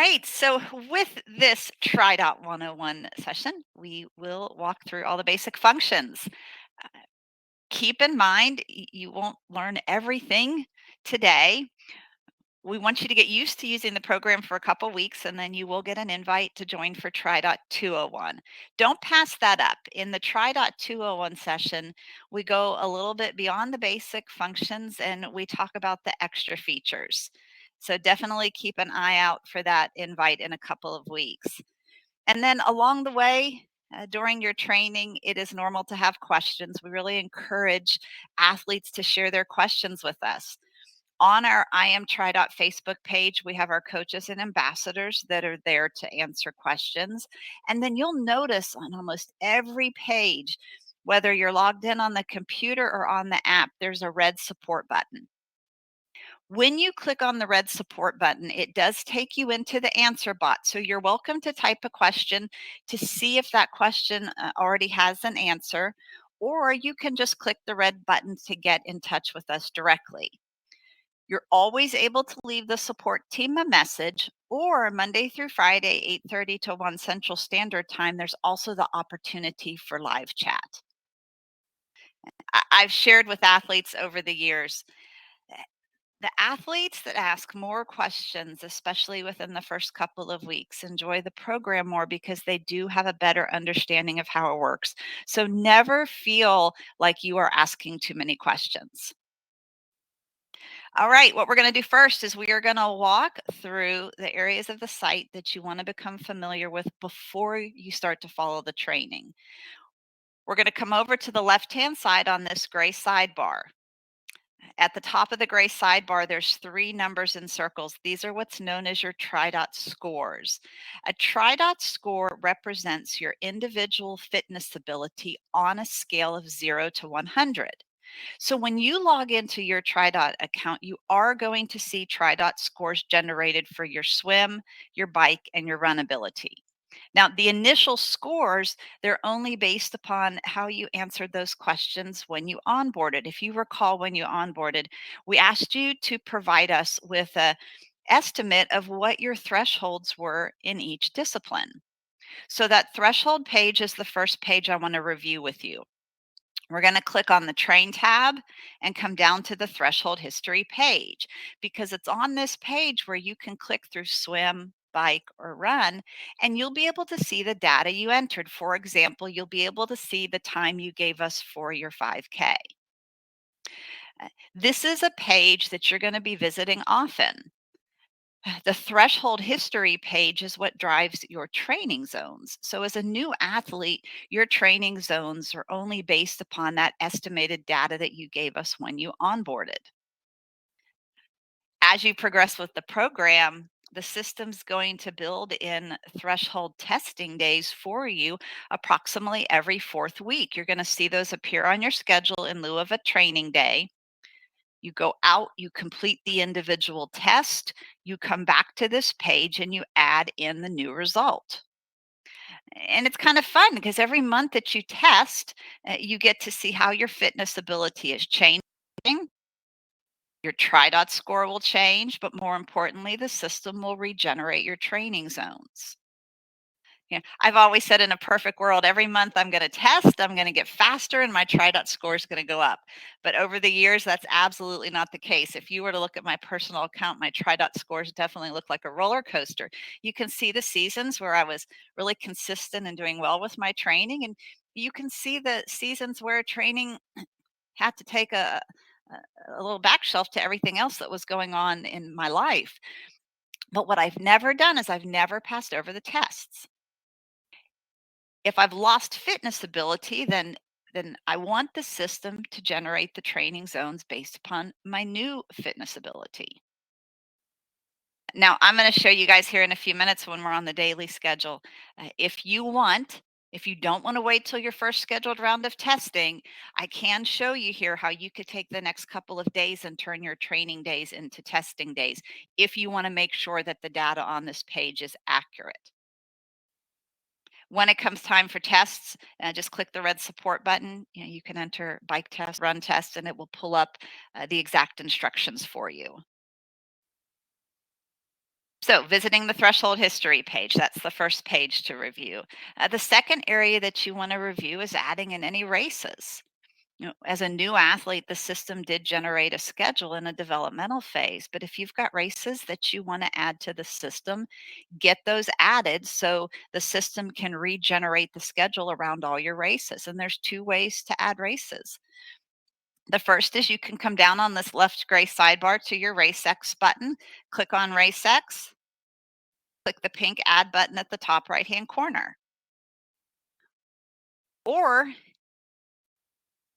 right. So, with this TriDot 101 session, we will walk through all the basic functions. Keep in mind, you won't learn everything today. We want you to get used to using the program for a couple weeks, and then you will get an invite to join for TriDot 201. Don't pass that up. In the TriDot 201 session, we go a little bit beyond the basic functions and we talk about the extra features. So definitely keep an eye out for that invite in a couple of weeks. And then along the way, during your training, it is normal to have questions. We really encourage athletes to share their questions with us. On our I Am TriDot Facebook page, we have our coaches and ambassadors that are there to answer questions. And then you'll notice on almost every page, whether you're logged in on the computer or on the app, there's a red support button. When you click on the red support button, it does take you into the answer bot. So you're welcome to type a question to see if that question already has an answer, or you can just click the red button to get in touch with us directly. You're always able to leave the support team a message, or Monday through Friday, 8:30 to 1 Central Standard Time, there's also the opportunity for live chat. I've shared with athletes over the years, eh, the athletes that ask more questions, especially within the first couple of weeks, enjoy the program more because they do have a better understanding of how it works. So never feel like you are asking too many questions. All right, what we're going to do first is we are going to walk through the areas of the site that you want to become familiar with before you start to follow the training. We're going to come over to the left-hand side on this gray sidebar. At the top of the gray sidebar, there's three numbers in circles. These are what's known as your TriDot scores. A TriDot score represents your individual fitness ability on a scale of 0 to 100. So when you log into your TriDot account, you are going to see TriDot scores generated for your swim, your bike, and your run ability. Now, the initial scores, they're only based upon how you answered those questions when you onboarded. If you recall when you onboarded, we asked you to provide us with a estimate of what your thresholds were in each discipline. So that threshold page is the first page I want to review with you. We're going to click on the train tab and come down to the threshold history page because it's on this page where you can click through swim, bike, or run, and you'll be able to see the data you entered. For example, you'll be able to see the time you gave us for your 5K. This is a page that you're going to be visiting often. The threshold history page is what drives your training zones. So, as a new athlete, your training zones are only based upon that estimated data that you gave us when you onboarded. As you progress with the program, the system's going to build in threshold testing days for you approximately every fourth week. You're going to see those appear on your schedule in lieu of a training day. You go out, you complete the individual test, you come back to this page and you add in the new result. And it's kind of fun because every month that you test, you get to see how your fitness ability is changing. Your TriDot score will change, but more importantly, the system will regenerate your training zones. Yeah, I've always said in a perfect world, every month I'm going to test, I'm going to get faster, and my TriDot score is going to go up. But over the years, that's absolutely not the case. If you were to look at my personal account, my TriDot scores definitely look like a roller coaster. You can see the seasons where I was really consistent and doing well with my training, and you can see the seasons where training had to take a little back shelf to everything else that was going on in my life. But what I've never done is I've never passed over the tests. If I've lost fitness ability, then I want the system to generate the training zones based upon my new fitness ability. Now, I'm going to show you guys here in a few minutes when we're on the daily schedule. If you don't want to wait till your first scheduled round of testing, I can show you here how you could take the next couple of days and turn your training days into testing days if you want to make sure that the data on this page is accurate. When it comes time for tests, just click the red support button. You can enter bike test, run test, and it will pull up the exact instructions for you. So, visiting the threshold history page, that's the first page to review. The second area that you want to review is adding in any races. As a new athlete, the system did generate a schedule in a developmental phase. But if you've got races that you want to add to the system, get those added so the system can regenerate the schedule around all your races. And there's two ways to add races. The first is you can come down on this left gray sidebar to your Race X button, click on Race X, click the pink Add button at the top right hand corner. Or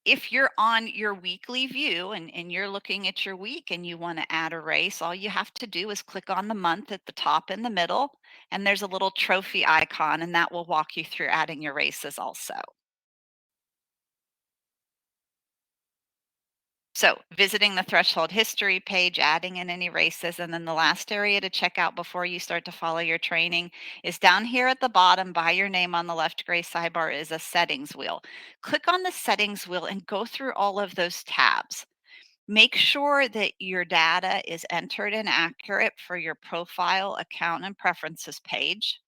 if you're on your weekly view and you're looking at your week and you want to add a race, all you have to do is click on the month at the top in the middle, and there's a little trophy icon, and that will walk you through adding your races also. So, visiting the threshold history page, adding in any races, and then the last area to check out before you start to follow your training is down here at the bottom by your name on the left gray sidebar is a settings wheel. Click on the settings wheel and go through all of those tabs. Make sure that your data is entered and accurate for your profile, account, and preferences page.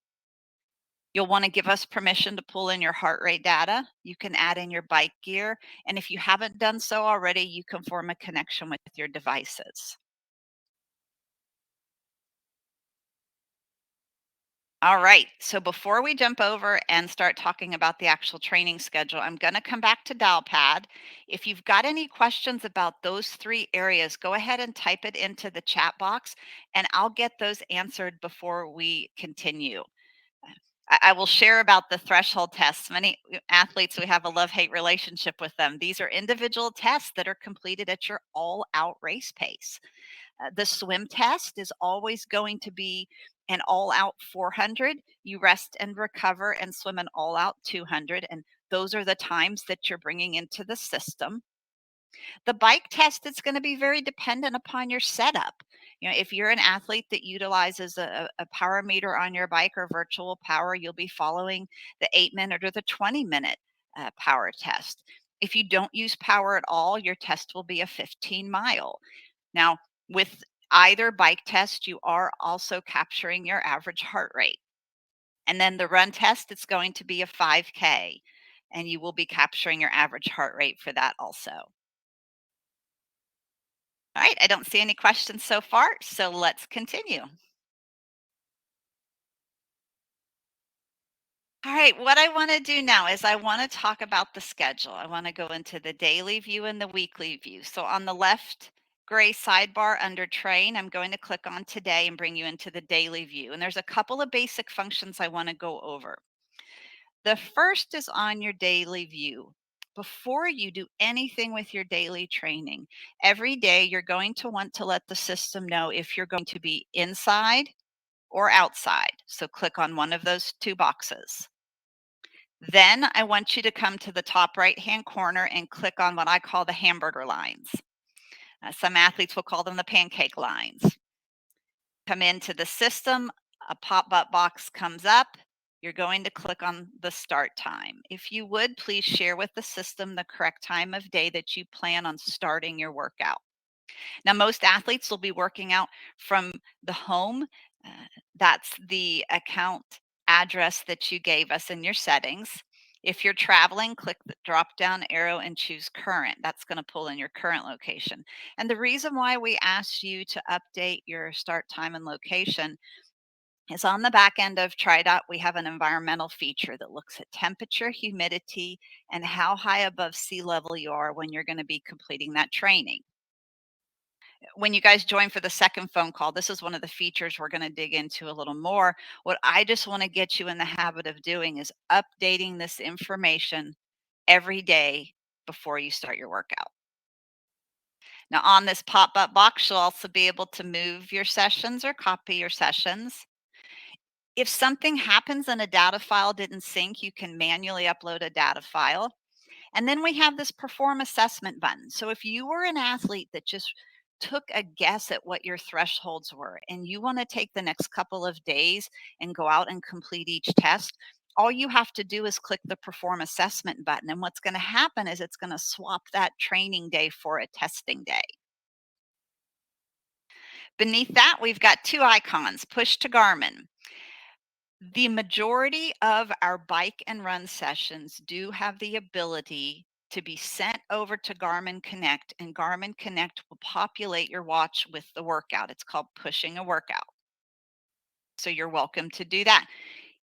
You'll want to give us permission to pull in your heart rate data. You can add in your bike gear. And if you haven't done so already, you can form a connection with your devices. All right. So before we jump over and start talking about the actual training schedule, I'm going to come back to Dialpad. If you've got any questions about those three areas, go ahead and type it into the chat box and I'll get those answered before we continue. I will share about the threshold tests. Many athletes, we have a love hate relationship with them. These are individual tests that are completed at your all out race pace. The swim test is always going to be an all out 400. You rest and recover and swim an all out 200. And those are the times that you're bringing into the system. The bike test is going to be very dependent upon your setup. If you're an athlete that utilizes a power meter on your bike or virtual power, you'll be following the 8 minute or the 20-minute power test. If you don't use power at all, your test will be a 15-mile. Now, with either bike test, you are also capturing your average heart rate. And then the run test, it's going to be a 5K, and you will be capturing your average heart rate for that also. All right, I don't see any questions so far, so let's continue. All right, what I want to do now is I want to talk about the schedule. I want to go into the daily view and the weekly view. So on the left gray sidebar under train, I'm going to click on today and bring you into the daily view. And there's a couple of basic functions I want to go over. The first is on your daily view. Before you do anything with your daily training, every day you're going to want to let the system know if you're going to be inside or outside. So click on one of those two boxes. Then I want you to come to the top right-hand corner and click on what I call the hamburger lines. Some athletes will call them the pancake lines. Come into the system, a pop-up box comes up. You're going to click on the start time. If you would, please share with the system the correct time of day that you plan on starting your workout. Now, most athletes will be working out from the home. Uh, that's the account address that you gave us in your settings. If you're traveling, click the drop down arrow and choose current. That's going to pull in your current location. And the reason why we asked you to update your start time and location is on the back end of TriDot, we have an environmental feature that looks at temperature, humidity, and how high above sea level you are when you're going to be completing that training. When you guys join for the second phone call, this is one of the features we're going to dig into a little more. What I just want to get you in the habit of doing is updating this information every day before you start your workout. Now, on this pop up box, you'll also be able to move your sessions or copy your sessions. If something happens and a data file didn't sync, you can manually upload a data file. And then we have this perform assessment button. So if you were an athlete that just took a guess at what your thresholds were and you want to take the next couple of days and go out and complete each test, all you have to do is click the perform assessment button. And what's going to happen is it's going to swap that training day for a testing day. Beneath that, we've got two icons, push to Garmin. The majority of our bike and run sessions do have the ability to be sent over to Garmin Connect, and Garmin Connect will populate your watch with the workout. It's called pushing a workout. So you're welcome to do that.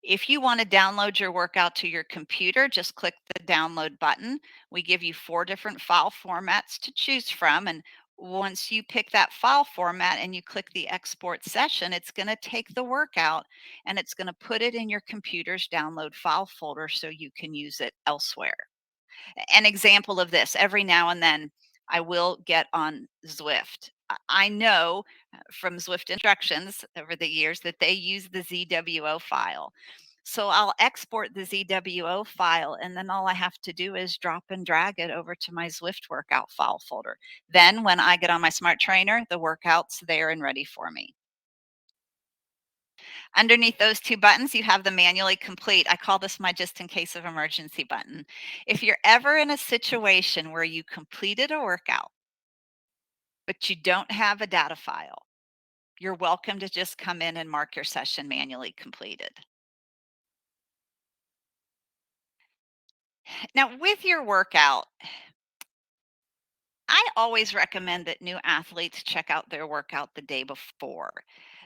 If you want to download your workout to your computer, just click the download button. We give you four different file formats to choose from. And once you pick that file format and you click the export session, it's going to take the workout and it's going to put it in your computer's download file folder so you can use it elsewhere. An example of this, every now and then I will get on Zwift. I know from Zwift instructions over the years that they use the ZWO file. So I'll export the ZWO file, and then all I have to do is drop and drag it over to my Zwift workout file folder. Then when I get on my smart trainer, the workout's there and ready for me. Underneath those two buttons, you have the manually complete. I call this my just in case of emergency button. If you're ever in a situation where you completed a workout, but you don't have a data file, you're welcome to just come in and mark your session manually completed. Now, with your workout, I always recommend that new athletes check out their workout the day before.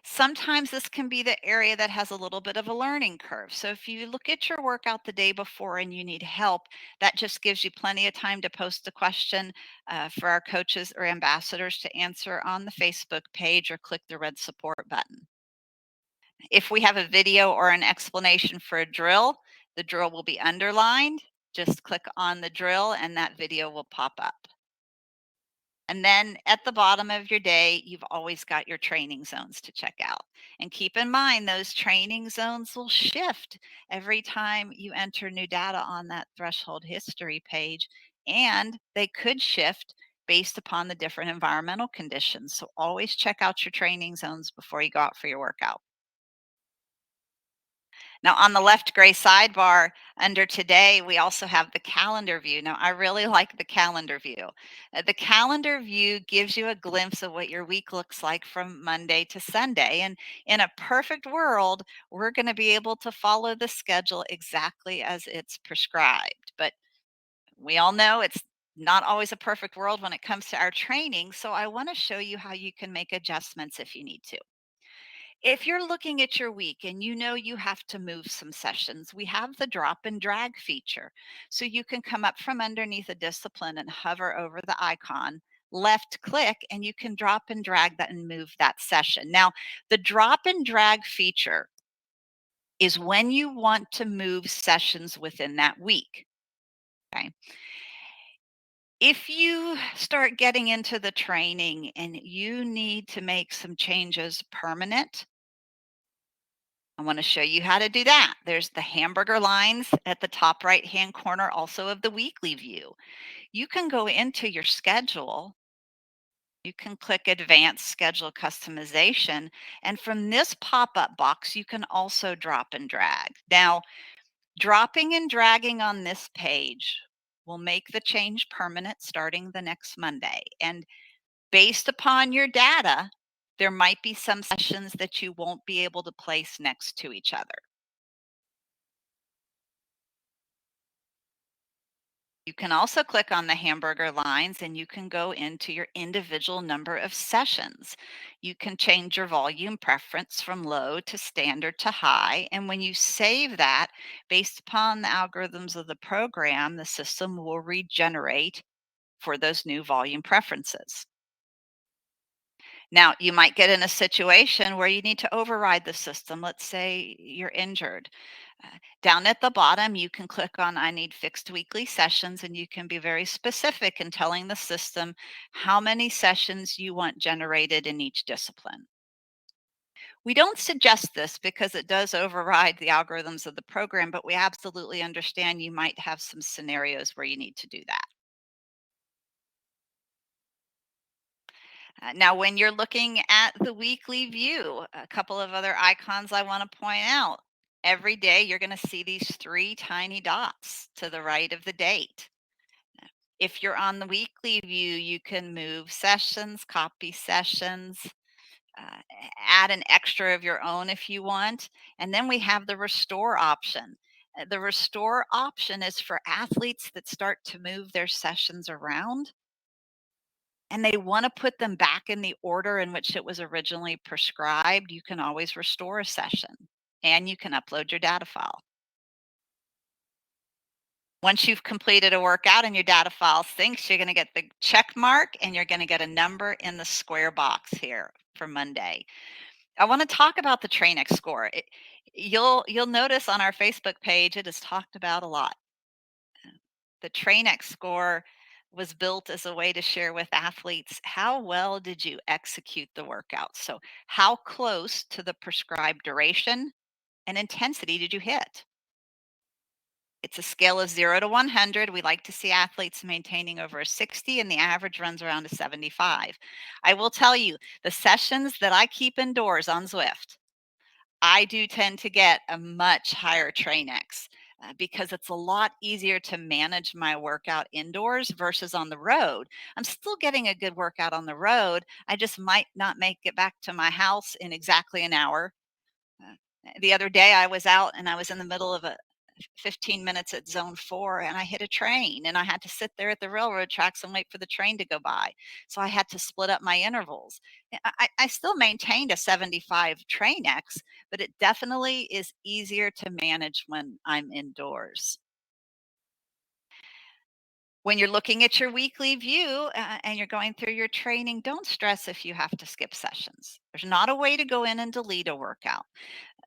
Sometimes this can be the area that has a little bit of a learning curve. So if you look at your workout the day before and you need help, that just gives you plenty of time to post a question for our coaches or ambassadors to answer on the Facebook page or click the red support button. If we have a video or an explanation for a drill, the drill will be underlined. Just click on the drill and that video will pop up. And then at the bottom of your day, you've always got your training zones to check out. And keep in mind, those training zones will shift every time you enter new data on that threshold history page. And they could shift based upon the different environmental conditions. So always check out your training zones before you go out for your workout. Now, on the left gray sidebar under today, we also have the calendar view. Now, I really like the calendar view. The calendar view gives you a glimpse of what your week looks like from Monday to Sunday. And in a perfect world, we're going to be able to follow the schedule exactly as it's prescribed. But we all know it's not always a perfect world when it comes to our training. So I want to show you how you can make adjustments if you need to. If you're looking at your week and you know you have to move some sessions, we have the drop and drag feature. So you can come up from underneath a discipline and hover over the icon, left click, and you can drop and drag that and move that session. Now, the drop and drag feature is when you want to move sessions within that week. Okay. If you start getting into the training and you need to make some changes permanent, I want to show you how to do that. There's the hamburger lines at the top right hand corner, also of the weekly view. You can go into your schedule. You can click advanced schedule customization. And from this pop up box, you can also drop and drag. Now, dropping and dragging on this page will make the change permanent starting the next Monday. And based upon your data, there might be some sessions that you won't be able to place next to each other. You can also click on the hamburger lines and you can go into your individual number of sessions. You can change your volume preference from low to standard to high. And when you save that, based upon the algorithms of the program, the system will regenerate for those new volume preferences. Now, you might get in a situation where you need to override the system. Let's say you're injured. Down at the bottom, you can click on I need fixed weekly sessions, and you can be very specific in telling the system how many sessions you want generated in each discipline. We don't suggest this because it does override the algorithms of the program, but we absolutely understand you might have some scenarios where you need to do that. Now, when you're looking at the weekly view, a couple of other icons I want to point out. Every day, you're going to see these three tiny dots to the right of the date. If you're on the weekly view, you can move sessions, copy sessions, uh, add an extra of your own if you want. And then we have the restore option. The restore option is for athletes that start to move their sessions around and they want to put them back in the order in which it was originally prescribed. You can always restore a session and you can upload your data file. Once you've completed a workout and your data file syncs, you're going to get the check mark and you're going to get a number in the square box here for Monday. I want to talk about the TrainX score. You'll notice on our Facebook page it is talked about a lot. The TrainX score was built as a way to share with athletes how well did you execute the workout. So how close to the prescribed duration and intensity did you hit? It's a scale of 0 to 100. We like to see athletes maintaining over a 60, and the average runs around a 75. I will tell you, the sessions that I keep indoors on Zwift, I do tend to get a much higher train X because it's a lot easier to manage my workout indoors versus on the road. I'm still getting a good workout on the road. I just might not make it back to my house in exactly an hour. uh, the other day, I was out and I was in the middle of a 15 minutes at zone 4 and I hit a train and I had to sit there at the railroad tracks and wait for the train to go by. So I had to split up my intervals. I still maintained a 75 train X, but it definitely is easier to manage when I'm indoors. When you're looking at your weekly view and you're going through your training, don't stress if you have to skip sessions. There's not a way to go in and delete a workout.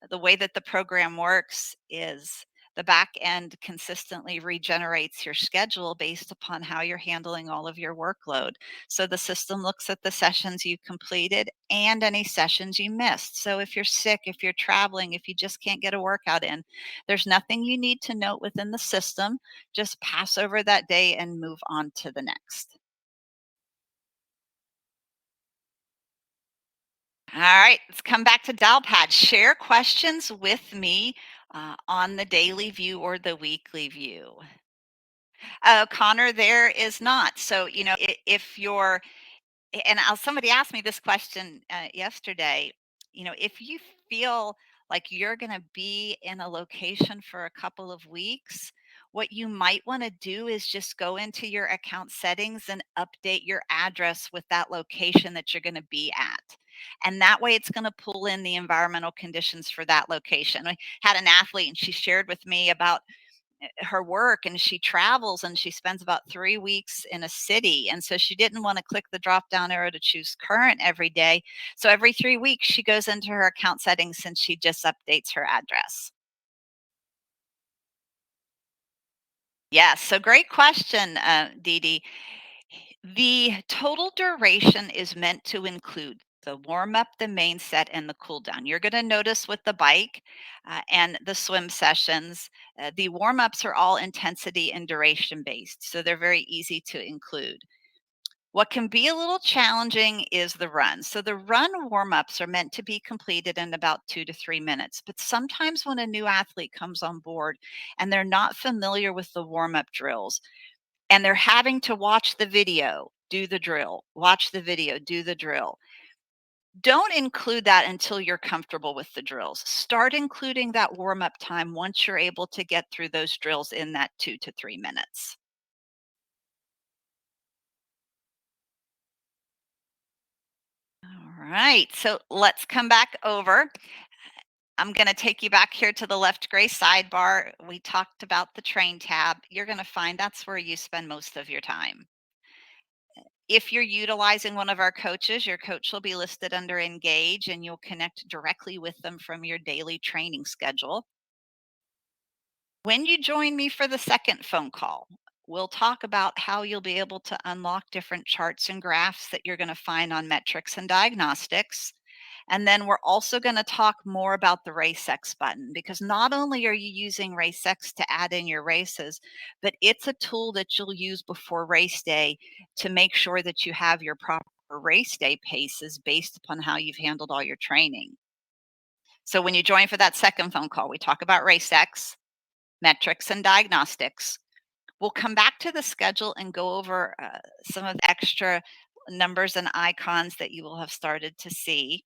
The way that the program works is the back end consistently regenerates your schedule based upon how you're handling all of your workload. So the system looks at the sessions you completed and any sessions you missed. So if you're sick, if you're traveling, if you just can't get a workout in, there's nothing you need to note within the system. Just pass over that day and move on to the next. All right, let's come back to Dalpad. Share questions with me on the daily view or the weekly view. Connor, there is not. So, if you're, and somebody asked me this question yesterday, if you feel like you're going to be in a location for a couple of weeks, what you might want to do is just go into your account settings and update your address with that location that you're going to be at. And that way it's going to pull in the environmental conditions for that location. I had an athlete and she shared with me about her work and she travels and she spends about 3 weeks in a city. And so she didn't want to click the drop down arrow to choose current every day. So every 3 weeks, she goes into her account settings and she just updates her address. Yes. So great question, Dee Dee. The total duration is meant to include the warm up, the main set, and the cool down. You're going to notice with the bike and the swim sessions, the warm ups are all intensity and duration based. So they're very easy to include. What can be a little challenging is the run. So the run warm ups are meant to be completed in about 2 to 3 minutes. But sometimes when a new athlete comes on board and they're not familiar with the warm up drills, and they're having to watch the video, do the drill, watch the video, do the drill. Don't include that until you're comfortable with the drills. Start including that warm up time once you're able to get through those drills in that 2 to 3 minutes. All right, so let's come back over. I'm going to take you back here to the left gray sidebar. We talked about the train tab. You're going to find that's where you spend most of your time. If you're utilizing one of our coaches, your coach will be listed under Engage and you'll connect directly with them from your daily training schedule. When you join me for the second phone call, we'll talk about how you'll be able to unlock different charts and graphs that you're going to find on metrics and diagnostics. And then we're also going to talk more about the RaceX button because not only are you using RaceX to add in your races, but it's a tool that you'll use before race day to make sure that you have your proper race day paces based upon how you've handled all your training. So when you join for that second phone call, we talk about RaceX, metrics, and diagnostics. We'll come back to the schedule and go over some of the extra numbers and icons that you will have started to see.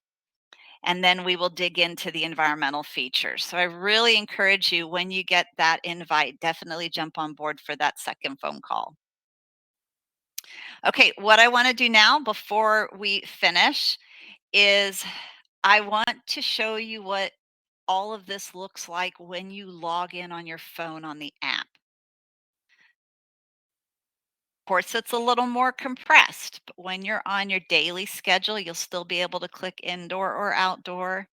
and then we will dig into the environmental features. So I really encourage you, when you get that invite, definitely jump on board for that second phone call. Okay, what I want to do now before we finish is I want to show you what all of this looks like when you log in on your phone on the app. Of course, it's a little more compressed, but when you're on your daily schedule, you'll still be able to click indoor or outdoor.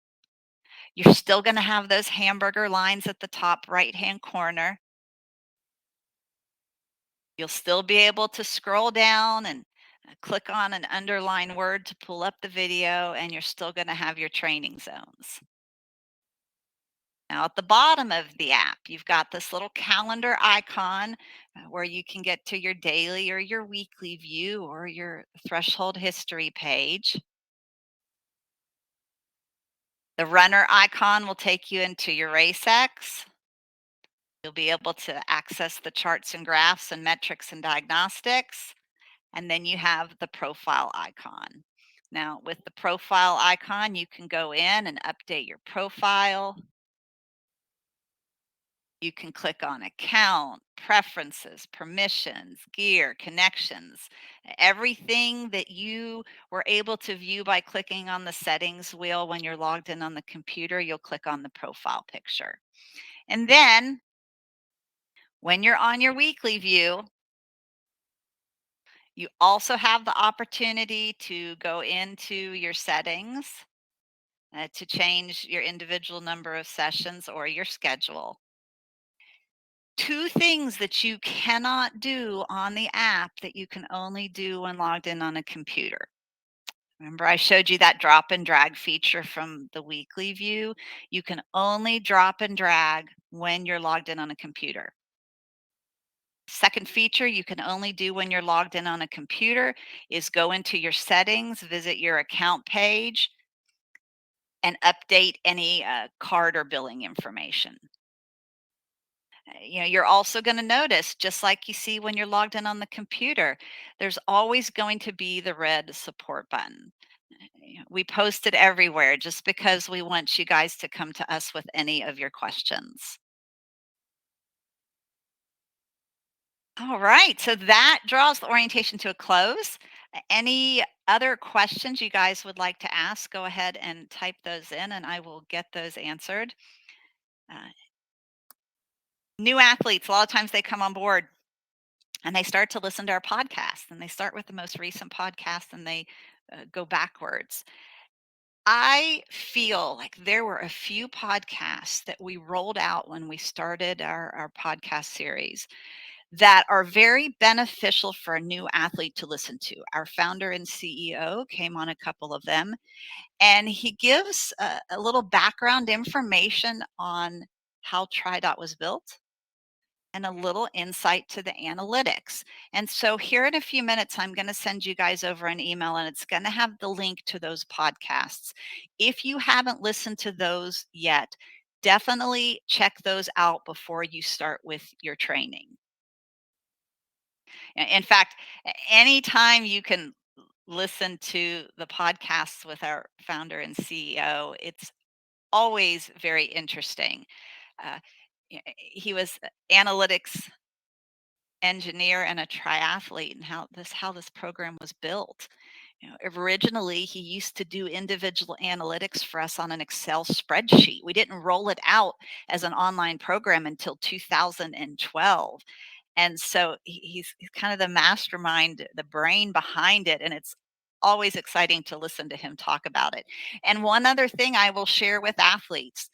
You're still going to have those hamburger lines at the top right hand corner. You'll still be able to scroll down and click on an underlined word to pull up the video, and you're still going to have your training zones. Now, at the bottom of the app, you've got this little calendar icon where you can get to your daily or your weekly view or your threshold history page. The runner icon will take you into your RaceX. You'll be able to access the charts and graphs and metrics and diagnostics. And then you have the profile icon. Now, with the profile icon, you can go in and update your profile. You can click on account, preferences, permissions, gear, connections, everything that you were able to view by clicking on the settings wheel when you're logged in on the computer, you'll click on the profile picture. And then when you're on your weekly view, you also have the opportunity to go into your settings to change your individual number of sessions or your schedule. Two things that you cannot do on the app that you can only do when logged in on a computer. Remember, I showed you that drop and drag feature from the weekly view? You can only drop and drag when you're logged in on a computer. Second feature you can only do when you're logged in on a computer is go into your settings, visit your account page, and update any card or billing information. You're also going to notice, just like you see when you're logged in on the computer, there's always going to be the red support button. We post it everywhere just because we want you guys to come to us with any of your questions. All right, so that draws the orientation to a close. Any other questions you guys would like to ask, go ahead and type those in and I will get those answered. Uh, New athletes, a lot of times they come on board and they start to listen to our podcast, and they start with the most recent podcast and they go backwards. I feel like there were a few podcasts that we rolled out when we started our podcast series that are very beneficial for a new athlete to listen to. Our founder and CEO came on a couple of them, and he gives a little background information on how TriDot was built and a little insight to the analytics. And so, here in a few minutes, I'm going to send you guys over an email and it's going to have the link to those podcasts. If you haven't listened to those yet, definitely check those out before you start with your training. In fact, anytime you can listen to the podcasts with our founder and CEO, it's always very interesting. Uh, he was analytics engineer and a triathlete, and how this program was built. Originally he used to do individual analytics for us on an Excel spreadsheet. We didn't roll it out as an online program until 2012. And so he's kind of the mastermind, the brain behind it, and it's always exciting to listen to him talk about it. And one other thing I will share with athletes,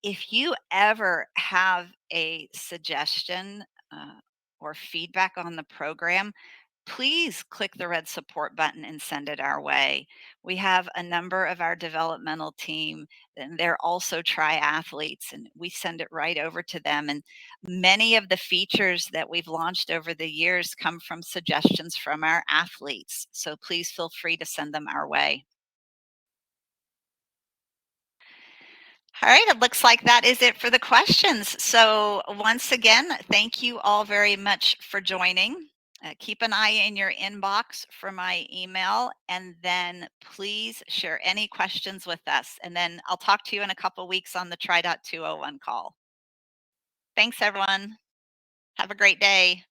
if you ever have a suggestion or feedback on the program, please click the red support button and send it our way. We have a number of our developmental team, and they're also triathletes, and we send it right over to them. And many of the features that we've launched over the years come from suggestions from our athletes. So please feel free to send them our way. All right, it looks like that is it for the questions. So once again, thank you all very much for joining. Keep an eye in your inbox for my email, and then please share any questions with us. And then I'll talk to you in a couple weeks on the TriDot 201 call. Thanks, everyone. Have a great day.